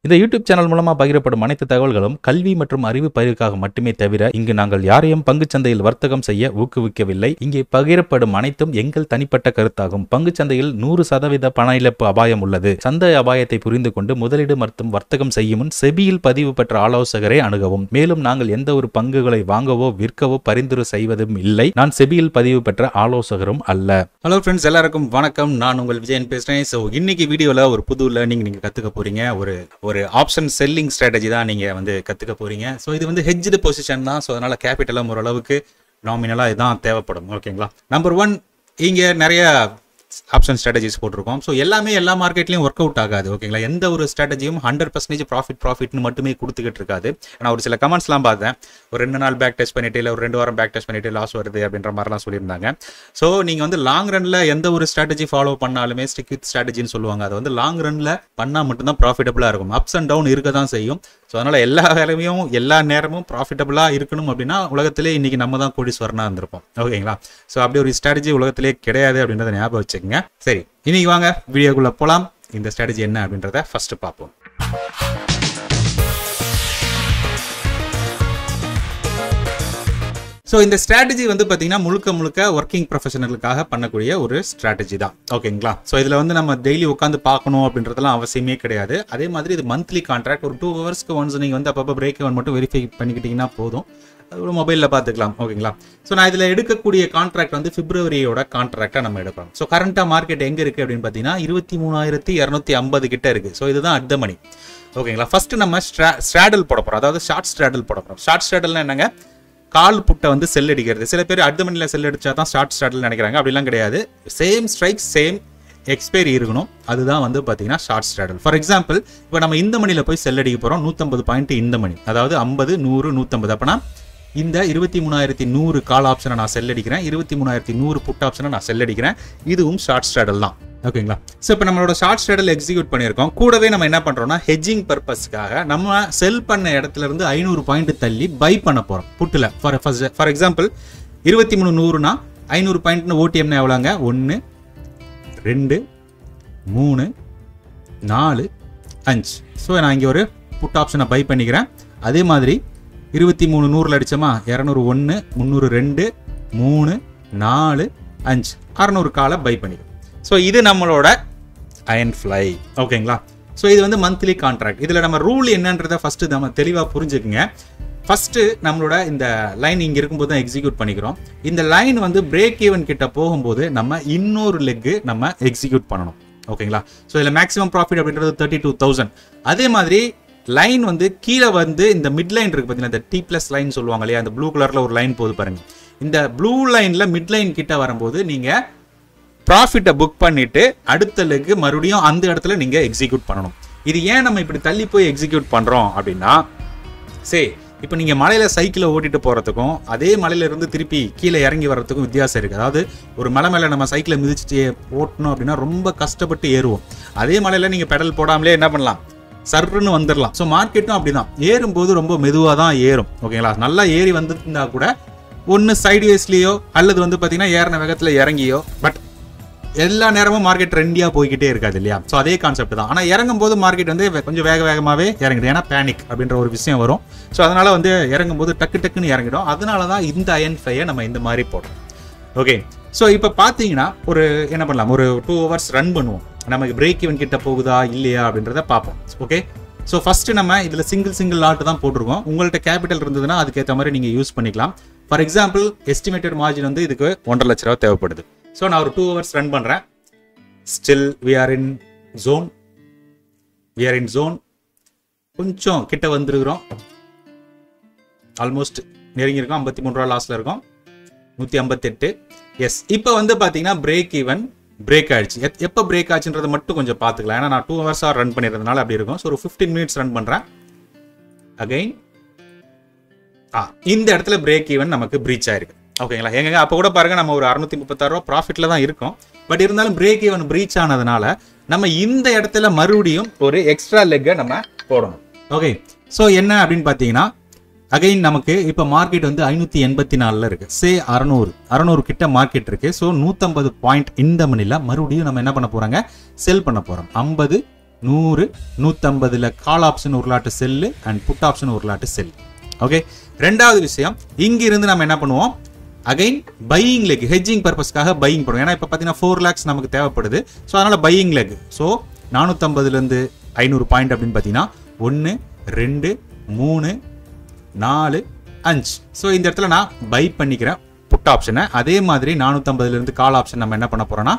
இந்த YouTube channel மூலமா பகிரப்படும் அனைத்து தகவல்களும் கல்வி மற்றும் அறிவு பயிர்க்காக மட்டுமே தவிர இங்கு நாங்கள் யாரையும் பங்குச்சந்தையில் வர்த்தகம் செய்ய ஊக்குவிக்கவில்லை. இங்கே பகிரப்படும் அனைத்தும் எங்கள் தனிப்பட்ட கருத்தாகும். பங்குச்சந்தையில் 100% பண இழப்பு அபாயம் உள்ளது. சந்தை அபாயத்தை புரிந்து கொண்டு முதலீடு மற்றும் வர்த்தகம் செய்யும் முன் செபியில் பதிவு பெற்ற ஆலோசகரை அணுகவும். மேலும் நாங்கள் எந்த ஒரு பங்குகளை வாங்கவோ விற்கவோ பரிந்துரை செய்வதும் இல்லை. நான் செபியில் பதிவு பெற்ற ஆலோசகரும் அல்ல. ஹலோ ஃப்ரெண்ட்ஸ், எல்லாருக்கும் வணக்கம். நான் உங்கள் விஜயன் பேசுறேன். ஸோ இன்னைக்கு வீடியோவில் ஒரு புது லேர்னிங் நீங்க கத்துக்க போறீங்க. ஒரு ஆப்ஷன் செல்லிங் ஸ்ட்ராட்டஜி தான் நீங்க கத்துக்க போறீங்க. ஸோ இது ஹெட்ஜ்டு பொசிஷன் தான். ஸோ அதனால கேபிட்டலும் ஓரளவுக்கு நாமினலா இதுதான் தேவைப்படும். ஓகேங்களா? நம்பர் 1, இங்க நிறைய ஆப்ஷன் ஸ்ட்ராட்டஜிஸ் போட்டிருக்கோம். ஸோ எல்லாமே எல்லா மார்க்கெட்லையும் ஒர்க் அவுட் ஆகாது. ஓகேங்களா? எந்த ஒரு ஸ்ட்ராட்டஜியும் 100% ப்ராஃபிட்னு மட்டுமே கொடுத்துக்கிட்டு இருக்காது. நான் ஒரு சில கமெண்ட்ஸ்லாம் பார்த்தேன். ஒரு 2 நாள் பேக் டெஸ்ட் பண்ணிட்டு இல்லை ஒரு 2 வாரம் பேக் டெஸ்ட் பண்ணிட்டு லாஸ் வருது அப்படின்ற மாதிரிலாம் சொல்லியிருந்தாங்க. ஸோ நீங்கள் லாங் ரன்ல எந்த ஒரு ஸ்ட்ராட்டஜி ஃபாலோ பண்ணாலுமே ஸ்டிக் வித் ஸ்ட்ராட்டஜின்னு சொல்லுவாங்க. அது லாங் ரன்ல பண்ணால் மட்டும்தான் ப்ராஃபிட்டபுளாக இருக்கும். அப்ஸ் அண்ட் டவுன் இருக்க தான் செய்யும். ஸோ அதனால எல்லா வேலையும் எல்லா நேரமும் ப்ராஃபிட்டபுளாக இருக்கணும் அப்படின்னா உலகத்திலே இன்னைக்கு நம்ம தான் கோடீஸ்வரனா இருந்திருப்போம். ஓகேங்களா? ஸோ அப்படி ஒரு ஸ்ட்ராட்டஜி உலகத்திலே கிடையாது அப்படின்றத ஞாபகம் வச்சுக்கோங்க. சரி, இன்னைக்கு வாங்க வீடியோக்குள்ள போலாம். இந்த ஸ்ட்ராட்டஜி என்ன அப்படின்றத ஃபர்ஸ்ட் பார்ப்போம். ஸோ இந்த ஸ்ட்ராட்டஜி பார்த்தீங்கன்னா முழுக்க ஒர்க்கிங் ப்ரொஃபஷனலுக்காக பண்ணக்கூடிய ஒரு ஸ்ட்ராட்டஜி தான். ஓகேங்களா? ஸோ இதில் நம்ம டெய்லி உட்காந்து பார்க்கணும் அப்படின்றதுலாம் அவசியமே கிடையாது. அதே மாதிரி இது மந்த்லி கான்ட்ராக்ட். ஒரு 2 ஹவர்ஸ்க்கு ஒன்ஸ் நீங்கள் அப்பப்போ பிரேக் இவன் மட்டும் வெரிஃபை பண்ணிக்கிட்டீங்கன்னா போதும். ஒரு மொபைலில் பார்த்துக்கலாம். ஓகேங்களா? ஸோ நான் இதில் எடுக்கக்கூடிய கான்ட்ராக்ட் பிப்ரவரியோட கான்ட்ராக்டாக நம்ம எடுக்கிறோம். ஸோ கரண்ட்டாக மார்க்கெட் எங்கே இருக்குது அப்படின்னு பார்த்தீங்கன்னா 23,250 கிட்ட இருக்குது. ஸோ இதுதான் அட் த மணி. ஓகேங்களா? ஃபர்ஸ்ட் நம்ம ஸ்ட்ராடல் போட போகிறோம். அதாவது ஷார்ட் ஸ்ட்ராடல் போட போகிறோம். ஷார்ட் ஸ்ட்ராடல்னா என்னங்க? கால் புட்டை செல் அடிக்கிறது. சில பேர் அட் த மணியில் செல் அடிச்சா தான் ஷார்ட் ஸ்ட்ராடல் நினைக்கிறாங்க. அப்படிலாம் கிடையாது. சேம் ஸ்ட்ரைக் சேம் எக்ஸ்பைரி இருக்கணும். அதுதான் பார்த்தீங்கன்னா ஷார்ட் ஸ்ட்ராடல். ஃபார் எக்ஸாம்பிள், இப்போ நம்ம இந்த மணியில் போய் செல் அடிக்க போகிறோம். 150 பாயிண்ட் இந்த மணி, அதாவது 50, 100, 150. அப்போனா இந்த 23,100 கால் ஆப்ஷனை நான் செல் அடிக்கிறேன். 23,100 புட் ஆப்ஷனை நான் செல் அடிக்கிறேன். இதுவும் ஷார்ட் ஸ்ட்ராடல் தான். ஓகேங்களா? ஸோ இப்போ நம்மளோட ஷார்ட் ஸ்ட்ராடல் எக்ஸிக்யூட் பண்ணியிருக்கோம். கூடவே நம்ம என்ன பண்ணுறோம்னா ஹெட்ஜிங் பர்பஸ்க்காக நம்ம செல் பண்ண இடத்துல இருந்து 500 பாயிண்ட் தள்ளி பை பண்ண போகிறோம் புட்டில். ஃபார் எக்ஸாம்பிள் 23,100னா 500 பாயிண்ட்னு ஓடிஎம்னா எவ்வளோங்க? 1, 2, 3, 4, 5. ஸோ நான் இங்கே ஒரு புட் ஆப்ஷனை பை பண்ணிக்கிறேன். அதே மாதிரி 23,100 அடிச்சோமா 201, 302, 3, 4, 5, 600 காலை பை பண்ணிக்கிறோம். ஸோ இது நம்மளோட அயன் ஃப்ளை. ஓகேங்களா? ஸோ இது மந்த்லி கான்ட்ராக்ட். இதில் நம்ம ரூல் என்னன்றதை ஃபர்ஸ்ட் நம்ம தெளிவாக புரிஞ்சுக்குங்க. ஃபர்ஸ்ட் நம்மளோட இந்த லைன் இங்கே இருக்கும்போது தான் எக்ஸிக்யூட் பண்ணிக்கிறோம். இந்த லைன் பிரேக் ஈவன் கிட்ட போகும்போது நம்ம இன்னொரு லெக்கு நம்ம எக்ஸிக்யூட் பண்ணணும். ஓகேங்களா? ஸோ இதில் மேக்ஸிமம் ப்ராஃபிட் அப்படின்றது 32,000. அதே மாதிரி லைன் கீழே இந்த மிட் லைன் இருக்கு பார்த்தீங்கன்னா, இந்த T+ லைன் சொல்லுவாங்க இல்லையா? அந்த ப்ளூ கலர்ல ஒரு லைன் போகுது பாருங்க. இந்த ப்ளூ லைன்ல மிட் லைன் கிட்ட வரும்போது நீங்க ப்ராஃபிட்டை புக் பண்ணிட்டு அடுத்த லெக் மறுபடியும் அந்த இடத்துல நீங்க எக்ஸிக்யூட் பண்ணணும். இது ஏன் நம்ம இப்படி தள்ளி போய் எக்ஸிக்யூட் பண்றோம் அப்படின்னா, சரி இப்போ நீங்க மலையில சைக்கிளை ஓட்டிட்டு போறதுக்கும் அதே மலையில இருந்து திருப்பி கீழே இறங்கி வர்றதுக்கும் வித்தியாசம் இருக்கு. அதாவது ஒரு மலை மேல நம்ம சைக்கிளை மிதிச்சுட்டு ஓட்டணும் அப்படின்னா ரொம்ப கஷ்டப்பட்டு ஏறுவோம். அதே மலையில நீங்க பெடல் போடாமலே என்ன பண்ணலாம்? சர்ன்னு வந்துடலாம். ஸோ மார்க்கெட்டும் அப்படிதான், ஏறும்போது ரொம்ப மெதுவாக தான் ஏறும். ஓகேங்களா? நல்லா ஏறி வந்துருந்தா கூட ஒன்று சைட்வேஸ்லேயோ அல்லது பார்த்தீங்கன்னா ஏறின வேகத்தில் இறங்கியோ, பட் எல்லா நேரமும் மார்க்கெட் ட்ரெண்டியாக போய்கிட்டே இருக்காது இல்லையா? ஸோ அதே கான்செப்ட் தான். ஆனால் இறங்கும் போது மார்க்கெட் கொஞ்சம் வேகமாகவே இறங்கிடும். ஏன்னா பேனிக் அப்படின்ற ஒரு விஷயம் வரும். ஸோ அதனால இறங்கும் போது டக்குன்னு இறங்கிடும். அதனால தான் இந்த அயன் ஃப்ளையை நம்ம இந்த மாதிரி போடுறோம். ஓகே, ஸோ இப்போ பார்த்தீங்கன்னா என்ன பண்ணலாம்? ஒரு 2 ஹவர்ஸ் ரன் பண்ணுவோம். நமக்கு பிரேக் ஈவன் கிட்ட போகுதா இல்லையா அப்படின்றத பார்ப்போம். ஓகே, ஸோ ஃபர்ஸ்ட் நம்ம இதில் சிங்கிள் லாட் தான் போட்டிருக்கோம். உங்கள்கிட்ட கேபிட்டல் இருந்ததுன்னா அதுக்கேற்ற மாதிரி நீங்கள் யூஸ் பண்ணிக்கலாம். ஃபார் எக்ஸாம்பிள் எஸ்டிமேட்டட் மார்ஜின் இதுக்கு 1.5 லட்ச ரூபா தேவைப்படுது. ஸோ நான் ஒரு 2 ஹவர்ஸ் ரன் பண்ணுறேன். Still we are in zone. கொஞ்சம் கிட்ட வந்துருக்கிறோம். ஆல்மோஸ்ட் நெருங்கியிருக்கோம். 53 ரூபா லாஸ்ல இருக்கும். 158. எஸ், இப்போ பார்த்தீங்கன்னா பிரேக் ஈவன் பிரேக் ஆயிடுச்சு. எப்போ பிரேக் ஆச்சுன்றதை மட்டும் கொஞ்சம் பார்த்துக்கலாம். ஏன்னா நான் 2 ஹவர்ஸாக ரன் பண்ணிடுறதுனால அப்படி இருக்கும். ஸோ ஒரு 15 மினிட்ஸ் ரன் பண்ணுறேன். அகைன் இந்த இடத்துல பிரேக் ஈவன் நமக்கு பிரீச் ஆயிருக்கு. ஓகேங்களா? எங்க அப்போ கூட பாருங்க, நம்ம ஒரு 636 ரூபா ப்ராஃபிட்ல தான் இருக்கும். பட் இருந்தாலும் பிரேக் ஈவன் பிரீச் ஆனதுனால நம்ம இந்த இடத்துல மறுபடியும் ஒரு எக்ஸ்ட்ரா லெக்கை நம்ம போடணும். ஓகே, ஸோ என்ன அப்படின்னு பார்த்தீங்கன்னா அகைன் நமக்கு இப்போ மார்க்கெட் 584 இருக்கு. சே 600 கிட்ட மார்க்கெட் இருக்கு. ஸோ 150 பாயிண்ட் இந்த மணில மறுபடியும் நம்ம என்ன பண்ண போறாங்க? செல் பண்ண போறோம். 50, 100 150ல கால் ஆப்ஷன் ஒரு lot sell and put option ஒரு லாட் செல். ஓகே, ரெண்டாவது விஷயம், இங்க இருந்து நம்ம என்ன பண்ணுவோம், அகைன் பையிங் லெக் ஹெட்ஜிங் பர்பஸ்க்காக பையிங் பண்ணுவோம். ஏன்னா இப்போ பார்த்தீங்கன்னா 4 lakhs நமக்கு தேவைப்படுது. ஸோ அதனால பையிங் லெக். ஸோ 450லேருந்து 500 பாயிண்ட் அப்படின்னு பார்த்தீங்கன்னா 1 2 3 4 5. ஸோ இந்த இடத்துல நான் பை பண்ணிக்கிறேன் புட் ஆப்ஷனை. அதே மாதிரி 450லேருந்து கால் ஆப்ஷன் நம்ம என்ன பண்ண போறோம்னா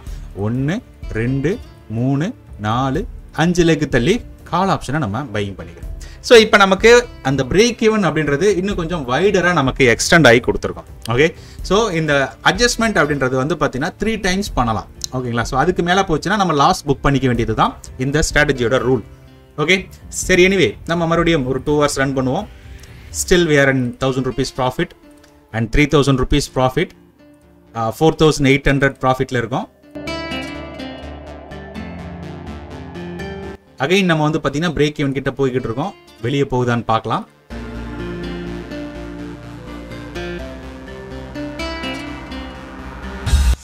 1 2 3 4 5 லெக் தள்ளி கால் ஆப்ஷனை நம்ம பையிங் பண்ணிக்கிறோம். ஸோ இப்போ நமக்கு அந்த பிரேக் ஈவன் அப்படின்றது இன்னும் கொஞ்சம் வைடராக நமக்கு எக்ஸ்டெண்ட் ஆகி கொடுத்துருக்கோம். ஓகே, ஸோ இந்த அட்ஜஸ்ட்மெண்ட் அப்படின்றது வந்து பார்த்தீங்கன்னா 3 times பண்ணலாம். ஓகேங்களா, ஸோ அதுக்கு மேலே போச்சுன்னா நம்ம லாஸ் புக் பண்ணிக்க வேண்டியது தான் இந்த ஸ்ட்ராட்டஜியோட ரூல். ஓகே, சரி, எனிவே நம்ம மறுபடியும் ஒரு 2 hours ரன் பண்ணுவோம். Still we are in 1000 rupees profit and 3000 rupees profit, 4800 ப்ராஃபிட்ல இருக்கும். அகைன் நம்ம வந்து பார்த்தீங்கன்னா பிரேக் ஈவன் கிட்ட போய்கிட்டு இருக்கோம். வெளியே போகுதான்னு பார்க்கலாம்.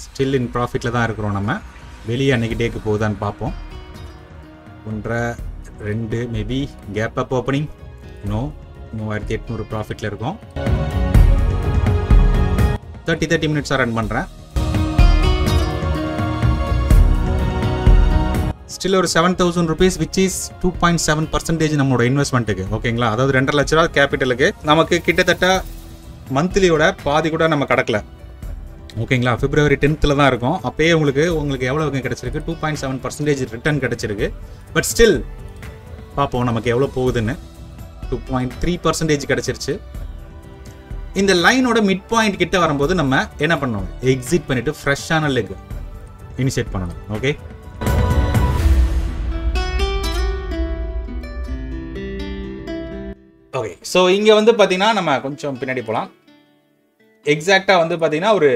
ஸ்டில் இன் ப்ராஃபிட்ல தான் இருக்கிறோம். நம்ம வெளியே அன்னைக்கு டேக்கு போகுதான்னு பார்ப்போம். 1 2 maybe gap up opening. No, 3800 ப்ராஃபிட்ல இருக்கும். 30 minutes ரன் பண்றேன். ஸ்டில் ஒரு 7000 rupees which is 2.7% நம்மளோட இன்வெஸ்ட்மெண்ட்டுக்கு. ஓகேங்களா, அதாவது 2.5 லட்ச ரூபா கேபிட்டலுக்கு நமக்கு கிட்டத்தட்ட மந்த்லியோட பாதி கூட நம்ம கடக்கல. ஓகேங்களா, February 10th தான் இருக்கும். அப்பயே உங்களுக்கு எவ்வளவு கிடைச்சிருக்கு, 2.7% ரிட்டர்ன் கிடைச்சிருக்கு. பட் ஸ்டில் பார்ப்போம் நமக்கு எவ்வளோ போகுதுன்னு. 2.3% கிடைச்சிருச்சு. இந்த லைனோட மிட் பாயிண்ட் கிட்ட வரும்போது நம்ம என்ன பண்ணணும், எக்ஸிட் பண்ணிட்டு ஃப்ரெஷ்ஷான லெக் இனிஷியேட் பண்ணணும். ஓகே, ஓகே, ஸோ இங்கே வந்து பார்த்தீங்கன்னா நம்ம கொஞ்சம் பின்னாடி போகலாம். எக்ஸாக்டாக வந்து பார்த்தீங்கன்னா ஒரு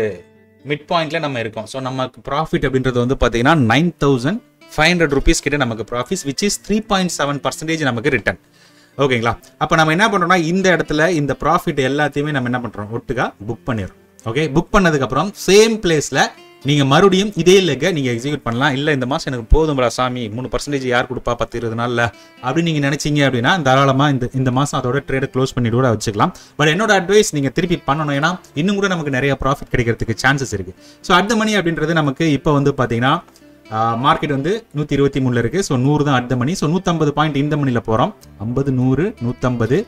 மிட் பாயிண்ட்ல நம்ம இருக்கோம். ஸோ நமக்கு ப்ராஃபிட் அப்படின்றது வந்து பார்த்தீங்கன்னா 9500 rupees கிட்ட நமக்கு ப்ராஃபிட் which is 3.7% நமக்கு ரிட்டர்ன். ஓகேங்களா, அப்போ நம்ம என்ன பண்ணுறோம்னா இந்த இடத்துல இந்த ப்ராஃபிட் எல்லாத்தையுமே நம்ம என்ன பண்ணுறோம், ஒட்டுக்கா புக் பண்ணிடுறோம். ஓகே, புக் பண்ணதுக்கப்புறம் சேம் பிளேஸில் நீங்கள் மறுபடியும் இதே லெக்கை நீங்கள் எக்ஸிக்யூட் பண்ணலாம். இல்லை இந்த மாதம் எனக்கு போதும்டா சாமி, 3% யார் கொடுப்பா 10-20 நாளில் அப்படின்னு நீங்கள் நினச்சிங்க அப்படின்னா தாராளமாக இந்த மாதம் அதோட ட்ரேடை க்ளோஸ் பண்ணிட்டு கூட வச்சுக்கலாம். பட் என்னோட அட்வைஸ் நீங்கள் திருப்பி பண்ணணும். ஏன்னா இன்னும் கூட நமக்கு நிறைய ப்ராஃபிட் கிடைக்கிறதுக்கு சான்சஸ் இருக்குது. ஸோ அட் த மணி அப்படின்றது நமக்கு இப்போ வந்து பார்த்தீங்கன்னா மார்க்கெட் வந்து 123 இருக்குது. ஸோ 100 தான் at the money. So 150 point இந்த மணியில் போகிறோம். 50 100 150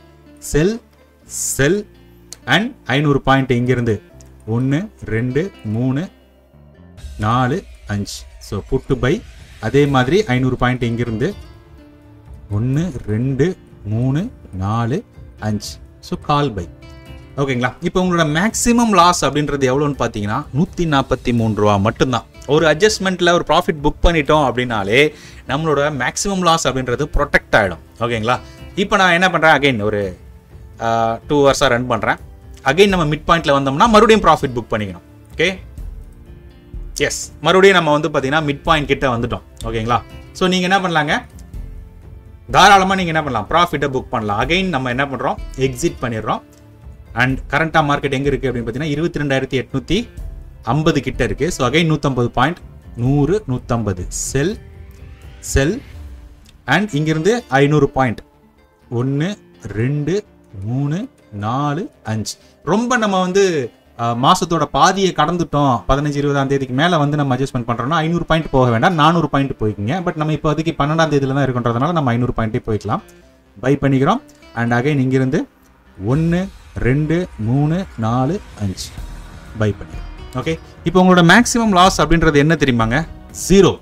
செல் அண்ட் 500 பாயிண்ட் இங்கிருந்து 1 2 3 4 5. So put buy. அதே மாதிரி 500 பாயிண்ட் இங்கிருந்து 1 2 3 4 5. So call buy. ஓகேங்களா, இப்போ உங்களோட மேக்ஸிமம் லாஸ் அப்படின்றது எவ்வளோன்னு பார்த்தீங்கன்னா 143 ரூபா மட்டும்தான். ஒரு அட்ஜஸ்ட்மெண்ட்டில் ஒரு ப்ராஃபிட் புக் பண்ணிட்டோம் அப்படின்னாலே நம்மளோட மேக்ஸிமம் லாஸ் அப்படின்றது ப்ரொடெக்ட் ஆகிடும். ஓகேங்களா, இப்போ நான் என்ன பண்ணுறேன், அகைன் ஒரு 2 hours ரன் பண்ணுறேன். அகைன் நம்ம மிட் பாயிண்ட்டில் வந்தோம்னா மறுபடியும் ப்ராஃபிட் புக் பண்ணிக்கணும். ஓகே, எஸ், மறுபடியும் நம்ம வந்து பார்த்தீங்கன்னா மிட் பாயிண்ட் கிட்ட வந்துட்டோம். ஓகேங்களா, ஸோ நீங்கள் என்ன பண்ணலாங்க, தாராளமாக நீங்கள் என்ன பண்ணலாம், ப்ராஃபிட்டை புக் பண்ணலாம். அகைன் நம்ம என்ன பண்ணுறோம், எக்ஸிட் பண்ணிடுறோம். அண்ட் கரண்டாக மார்க்கெட் எங்கே இருக்குது அப்படின்னு பார்த்தீங்கன்னா 22,850 கிட்ட இருக்குது. So again 150 point 100 150 sell and இங்கிருந்து 500 பாயிண்ட் 1 2 3 4 5. ரொம்ப நம்ம வந்து மாசத்தோட பாதியை கடந்துட்டோம், 15-20ஆம் தேதிக்கு மேலே வந்து நம்ம அட்ஜஸ்ட்மெண்ட் பண்ணுறோம்னா 500 பாயிண்ட் போக வேண்டாம், 400 பாயிண்ட் போய்க்குங்க. பட் நம்ம இப்போ அதுக்கு 12ஆம் தேதியில் தான் இருக்குன்றதுனால நம்ம 500 பாயிண்ட்டே போய்க்கலாம். பை பண்ணிக்கிறோம். அண்ட் அகைன் இங்கிருந்து 1 2 3 4 5 பை பண்ணிக்கிறோம். ஓகே, இப்போ உங்களோட மேக்ஸிமம் லாஸ் அப்படின்றது என்ன தெரியுமாங்க, 0.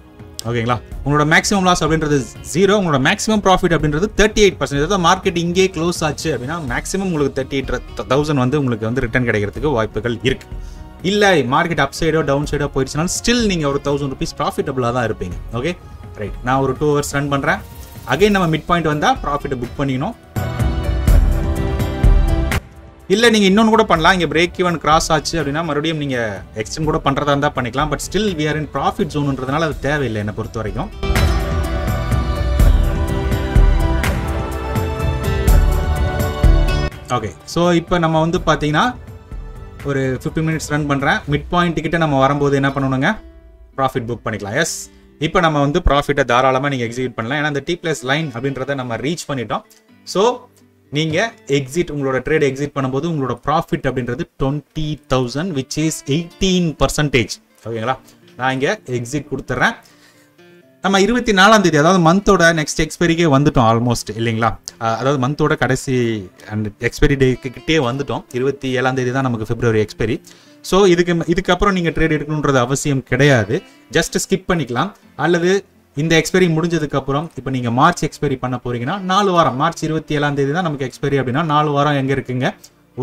ஓகேங்களா, உங்களோட மேக்ஸிமம் லாஸ் அப்படின்றது 0. உங்களோட மேக்ஸிமம் ப்ராஃபிட் அப்படின்றது 38%. அதாவது மார்க்கெட் இங்கே க்ளோஸ் ஆச்சு அப்படின்னா மேக்ஸிமம் உங்களுக்கு 38,000 வந்து உங்களுக்கு வந்து ரிட்டர்ன் கிடைக்கிறதுக்கு வாய்ப்புகள் இருக்கு. இல்லை மார்க்கெட் அப் சைடோ டவுன் சைடோ போயிடுச்சுனாலும் ஸ்டில் நீங்கள் ஒரு 1000 rupees ப்ராஃபிட்டபுளாக தான் இருப்பீங்க. ஓகே ரைட், நான் ஒரு 2 hours ரன் பண்ணுறேன். அகைன் நம்ம மிட் பாயிண்ட் வந்தால் ப்ராஃபிட்டை புக் பண்ணிக்கணும். இல்லை நீங்கள் இன்னொன்று கூட பண்ணலாம், இங்கே பிரேக் ஈவன் கிராஸ் ஆச்சு அப்படின்னா மறுபடியும் நீங்கள் எக்ஸ்டெண்ட் கூட பண்ணுறதா இருந்தால் பண்ணிக்கலாம். But still we are in profit ஜோன்ன்றதுனால அது தேவையில்லை என்னை பொறுத்த வரைக்கும். ஓகே, ஸோ இப்போ நம்ம வந்து பார்த்தீங்கன்னா ஒரு 15 minutes ரன் பண்ணுறேன். மிட் பாயிண்ட் கிட்ட நம்ம வரும்போது என்ன பண்ணணுங்க, ப்ராஃபிட் புக் பண்ணிக்கலாம். எஸ், இப்போ நம்ம வந்து ப்ராஃபிட்டை தாராளமாக நீங்கள் எக்ஸிக்யூட் பண்ணலாம். ஏன்னா அந்த T+ லைன் அப்படின்றத நம்ம ரீச் பண்ணிட்டோம். ஸோ நீங்கள் உங்களோட ட்ரேட் எக்ஸிட் பண்ணும்போது உங்களோட ப்ராஃபிட் அப்படின்றது 20,000 விச் இஸ் 18%. ஓகேங்களா? நான் இங்கே எக்ஸிட் கொடுத்துட்றேன். நம்ம 24ஆம் தேதி அதாவது மந்தோட நெக்ஸ்ட் எக்ஸ்பைரிக்கே வந்துட்டோம் ஆல்மோஸ்ட் இல்லைங்களா? அதாவது மந்தோட கடைசி அண்ட் எக்ஸ்பைரி டேக்கிட்டே வந்துட்டோம். 27ஆம் தேதி தான் நமக்கு பிப்ரவரி எக்ஸ்பைரி. ஸோ இதுக்கப்புறம் நீங்கள் ட்ரேட் எடுக்கணுன்றது அவசியம் கிடையாது. ஜஸ்ட் ஸ்கிப் பண்ணிக்கலாம். அல்லது இந்த எக்ஸ்பைரி முடிஞ்சதுக்கப்புறம் இப்போ நீங்கள் மார்ச் எக்ஸ்பைரி பண்ண போறீங்கன்னா 4 வாரம், மார்ச் 27ஆம் தேதி தான் நமக்கு எக்ஸ்பைரி அப்படின்னா 4 வாரம் எங்கே இருக்குங்க?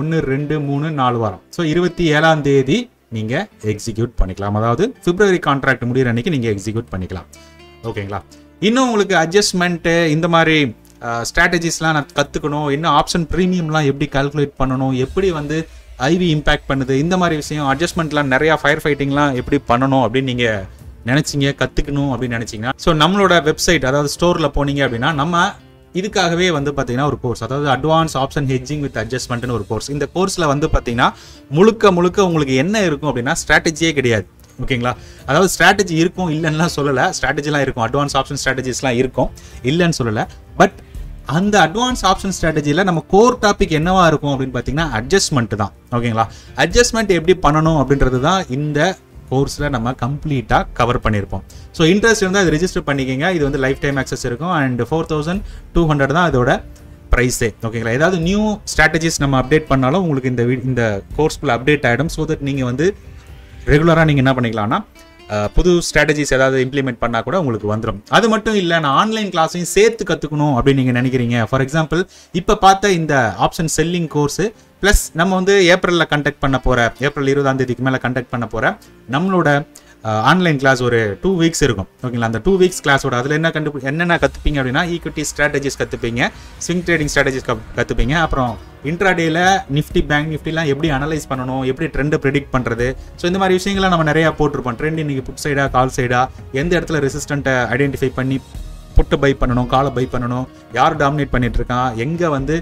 1 2 3 4 வாரம். ஸோ 27ஆம் தேதி நீங்கள் எக்ஸிக்யூட் பண்ணிக்கலாம். அதாவது பிப்ரவரி கான்ட்ராக்ட் முடிகிற அன்னைக்கு நீங்கள் எக்ஸிக்யூட் பண்ணிக்கலாம். ஓகேங்களா? இன்னும் உங்களுக்கு அட்ஜஸ்ட்மெண்ட்டு இந்த மாதிரி ஸ்ட்ராட்டஜிஸ்லாம் நான் கற்றுக்கணும், இன்னும் ஆப்ஷன் ப்ரீமியம்லாம் எப்படி கால்குலேட் பண்ணணும், எப்படி வந்து ஐவி இம்பேக்ட் பண்ணுது, இந்த மாதிரி விஷயம் அட்ஜஸ்ட்மெண்ட்லாம் நிறையா ஃபயர் ஃபைட்டிங்லாம் எப்படி பண்ணணும் அப்படின்னு நீங்கள் நினச்சிங்க, கற்றுக்கணும் அப்படின்னு நினச்சிங்கன்னா ஸோ நம்மளோட வெப்சைட் அதாவது ஸ்டோரில் போனீங்க அப்படின்னா நம்ம இதுக்காகவே வந்து பார்த்தீங்கன்னா ஒரு கோர்ஸ், அதாவது அட்வான்ஸ் ஆப்ஷன் ஹெட்ஜிங் வித் அட்ஜஸ்ட்மெண்ட்னு ஒரு கோர்ஸ். இந்த கோர்ஸில் வந்து பார்த்தீங்கன்னா முழுக்க உங்களுக்கு என்ன இருக்கும் அப்படின்னா ஸ்ட்ராட்டஜியே கிடையாது. ஓகேங்களா? அதாவது ஸ்ட்ராட்டஜி இருக்கும் இல்லைன்னா சொல்லலை, ஸ்ட்ராட்டஜிலாம் இருக்கும், அட்வான்ஸ் ஆப்ஷன் ஸ்ட்ராட்டஜிஸ்லாம் இருக்கும், இல்லைன்னு சொல்லலை. பட் அந்த அட்வான்ஸ் ஆப்ஷன் ஸ்ட்ராட்டஜியில் நம்ம கோர் டாபிக் என்னவா இருக்கும் அப்படின்னு பார்த்தீங்கன்னா அட்ஜஸ்ட்மெண்ட் தான். ஓகேங்களா? அட்ஜஸ்ட்மெண்ட் எப்படி பண்ணணும் அப்படின்றது தான் இந்த கோர்ஸில் நம்ம கம்ப்ளீட்டாக கவர் பண்ணியிருப்போம். ஸோ இன்ட்ரெஸ்ட் இருந்தால் இது ரெஜிஸ்டர் பண்ணிக்கோங்க. இது வந்து லைஃப் டைம் ஆக்சஸ் இருக்கும் அண்ட் 4,200 தான் இதோட ப்ரைஸே. ஓகேங்களா? ஏதாவது நியூ ஸ்ட்ராட்டஜிஸ் நம்ம அப்டேட் பண்ணாலும் உங்களுக்கு இந்த கோர்ஸ்குள்ளே அப்டேட் ஆகிடும். ஸோ தட் நீங்கள் வந்து ரெகுலராக நீங்கள் என்ன பண்ணிக்கலாம்னா புது ஸ்ட்ராட்டஜிஸ் ஏதாவது இம்ப்ளிமெண்ட் பண்ணால் கூட உங்களுக்கு வந்துடும். அது மட்டும் இல்லை, நான் ஆன்லைன் கிளாஸையும் சேர்த்து கற்றுக்கணும் அப்படின்னு நீங்கள் நினைக்கிறீங்க. ஃபார் எக்ஸாம்பிள் இப்போ பார்த்த இந்த ஆப்ஷன் செல்லிங் கோர்ஸு ப்ளஸ் நம்ம வந்து ஏப்ரலில் கண்டக்ட் பண்ண போகிற, ஏப்ரல் 20ஆம் தேதிக்கு மேலே கண்டக்ட் பண்ண போகிற நம்மளோட ஆன்லைன் கிளாஸ் ஒரு 2 வீக்ஸ் இருக்கும். ஓகேங்களா? அந்த 2 வீக்ஸ் கிளாஸோட அதில் என்னென்ன கற்றுப்பீங்க அப்படின்னா ஈக்விட்டி ஸ்ட்ராட்டஜிஸ் கற்றுப்பீங்க, ஸ்விங் ட்ரேடிங் ஸ்ட்ராட்டஜிஸ் கற்றுப்பீங்க, அப்புறம் இன்ட்ராடேல நிஃப்டி பேங்க் நிஃப்டிலாம் எப்படி அனலைஸ் பண்ணணும், எப்படி ட்ரெண்டை ப்ரெடிக்ட் பண்ணுறது. ஸோ இந்த மாதிரி விஷயங்களை நம்ம நிறையா போட்டிருப்போம். ட்ரெண்ட் இன்னைக்கு புட் சைடா கால் சைடா, எந்த இடத்துல ரெசிஸ்டண்ட்டை ஐடென்டிஃபை பண்ணி புட்டு பை பண்ணணும், காலை பை பண்ணணும், யார் டாமினேட் பண்ணிட்டு இருக்கான், எங்கே வந்து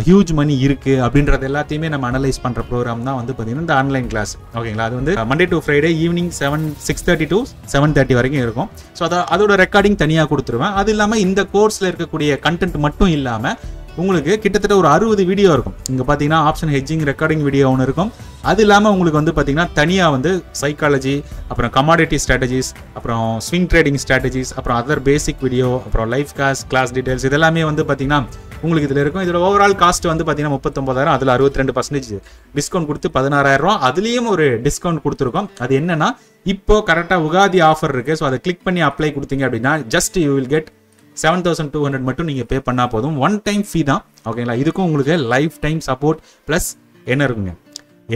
ஹியூஜ் மணி இருக்குது அப்படின்றது எல்லாத்தையுமே நம்ம அனலைஸ் பண்ணுற ப்ரோக்ராம் தான் வந்து பார்த்தீங்கன்னா இந்த ஆன்லைன் கிளாஸ். ஓகேங்களா? அது வந்து Monday to Friday evening 6:30 to 7:30 வரைக்கும் இருக்கும். ஸோ அதோட ரெக்கார்டிங் தனியாக கொடுத்துருவேன். அது இல்லாமல் இந்த கோர்ஸில் இருக்கக்கூடிய கண்டென்ட் மட்டும் இல்லாமல் உங்களுக்கு கிட்டத்தட்ட ஒரு 60 வீடியோ இருக்கும். இங்கே பார்த்தீங்கன்னா ஆப்ஷன் ஹெட்ஜிங் ரெக்கார்டிங் வீடியோ ஒன்று இருக்கும். அது இல்லாமல் உங்களுக்கு வந்து பார்த்தீங்கன்னா தனியாக வந்து சைக்காலஜி, அப்புறம் கமாடிட்டி ஸ்ட்ராட்டஜிஸ், அப்புறம் ஸ்விங் ட்ரேடிங் ஸ்ட்ராட்டஜிஸ், அப்புறம் அதர் பேசிக் வீடியோ, அப்புறம் லைஃப் கிளாஸ் டீடைல்ஸ் இதெல்லாமே வந்து பார்த்தீங்கன்னா உங்களுக்கு இதில் இருக்கும். இதோட ஓவரால் காஸ்ட் வந்து பார்த்தீங்கன்னா 39,000, அதில் 62% டிஸ்கவுண்ட் கொடுத்து 16,000 ரூபா. அதுலேயும் ஒரு டிஸ்கவுண்ட் கொடுத்துருக்கோம். அது என்னன்னா இப்போ கரெக்டாக உகாதி ஆஃபர் இருக்குது. ஸோ அதை கிளிக் பண்ணி அப்ளை கொடுத்தீங்க அப்படின்னா ஜஸ்ட் யூ வில் கெட் 7,200 மட்டும் நீங்கள் பே பண்ணால் போதும். 1 டைம் ஃபீ தான். ஓகேங்களா? இதுக்கும் உங்களுக்கு லைஃப் டைம் சப்போர்ட் ப்ளஸ் என்ன இருக்குங்க,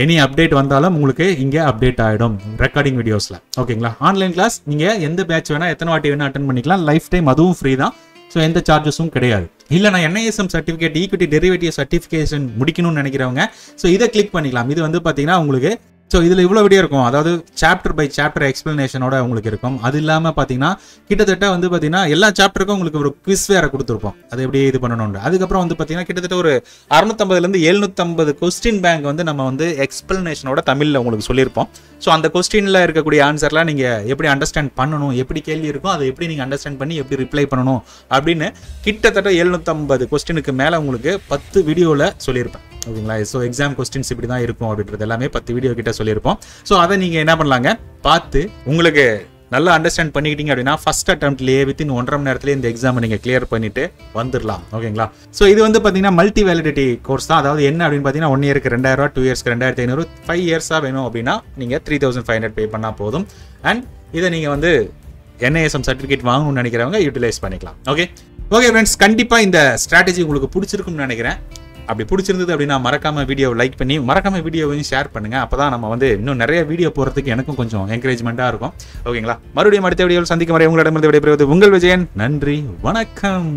எனி அப்டேட் வந்தாலும் உங்களுக்கு இங்கே அப்டேட் ஆகிடும் ரெக்கார்டிங் வீடியோஸில். ஓகேங்களா? ஆன்லைன் கிளாஸ் நீங்கள் எந்த பேட்ச் வேணால் எத்தனை வாட்டி வேணால் அட்டன் பண்ணிக்கலாம். லைஃப் டைம் அதுவும் ஃப்ரீ தான். ஸோ எந்த சார்ஜஸும் கிடையாது. இல்லை நான் NISM certificate equity derivative certification முடிக்கணும்னு நினைக்கிறவங்க ஸோ இதை கிளிக் பண்ணிக்கலாம். இது வந்து பார்த்தீங்கன்னா உங்களுக்கு ஸோ இதில் இவ்வளோ வீடியோ இருக்கும். அதாவது சாப்டர் பை சாப்டர் எக்ஸ்பிளனேஷனோட உங்களுக்கு இருக்கும். அது இல்லாமல் பார்த்தீங்கன்னா கிட்டத்தட்ட வந்து பார்த்தீங்கன்னா எல்லா சாப்டருக்கும் உங்களுக்கு ஒரு குவிஸ் வேறு கொடுத்துருப்போம். அது எப்படி இது பண்ணணும்னு. அதுக்கப்புறம் வந்து பார்த்தீங்கன்னா கிட்டத்தட்ட ஒரு 650 750 கொஸ்டின் பேங்க் வந்து நம்ம வந்து எக்ஸ்பிளனேஷனோட தமிழில் உங்களுக்கு சொல்லியிருப்போம். ஸோ அந்த கொஸ்டினில் இருக்கக்கூடிய ஆன்சர்லாம் நீங்கள் எப்படி அண்டர்ஸ்டாண்ட் பண்ணணும், எப்படி கேள்வி இருக்கும் அதை எப்படி நீங்கள் அண்டர்ஸ்டாண்ட் பண்ணி எப்படி ரிப்ளை பண்ணணும் அப்படின்னு கிட்டத்தட்ட 750 கொஸ்டினுக்கு மேலே உங்களுக்கு 10 வீடியோவில் சொல்லியிருப்பேன். ஓகேங்களா? ஸோ எக்ஸாம் கொஸ்டின்ஸ் இப்படி தான் இருக்கும் அப்படின்றது எல்லாமே 10 வீடியோ கிட்ட சொல்லியிருப்போம். ஸோ அதை நீங்கள் என்ன பண்ணலாங்க, பார்த்து உங்களுக்கு நல்லா அண்டர்ஸ்டாண்ட் பண்ணிக்கிட்டீங்க அப்படின்னா ஃபர்ஸ்ட் அட்டெம்ப்ட்லேயே வித்தின் 1.5 மணி நேரத்துலேயே இந்த எக்ஸாமை நீங்கள் கிளியர் பண்ணிட்டு வந்துடலாம். ஓகேங்களா? ஸோ இது வந்து பார்த்தீங்கன்னா மல்டி வேலிடிட்டி கோர்ஸ் தான். அதாவது என்ன அப்படின்னு பார்த்தீங்கன்னா 1 இயருக்கு 2,000, 2 இயர்ஸ்க்கு 2,500, 5 இயர்ஸாக வேணும் அப்படின்னா நீங்கள் 3,500 பே பண்ணால் போதும். அண்ட் இதை நீங்கள் வந்து NISM சர்டிஃபிகேட் வாங்கணும்னு நினைக்கிறவங்க யூட்டிலைஸ் பண்ணிக்கலாம். ஓகே ஃப்ரெண்ட்ஸ், கண்டிப்பாக இந்த ஸ்ட்ராட்டஜி உங்களுக்கு பிடிச்சிருக்கும்னு நினைக்கிறேன். அப்படி பிடிச்சிருந்தது அப்படின்னா மறக்காம வீடியோவை லைக் பண்ணி மறக்காம வீடியோவையும் ஷேர் பண்ணுங்க. அப்பதான் நம்ம வந்து இன்னும் நிறைய வீடியோ போறதுக்கு எனக்கும் கொஞ்சம் என்கரேஜ்மெண்டா இருக்கும். ஓகேங்களா? மறுபடியும் அடுத்த வீடியோவில் சந்திக்கும் வரை உங்களிடமிருந்து விடைபெறுவது உங்கள் விஜயன். நன்றி, வணக்கம்.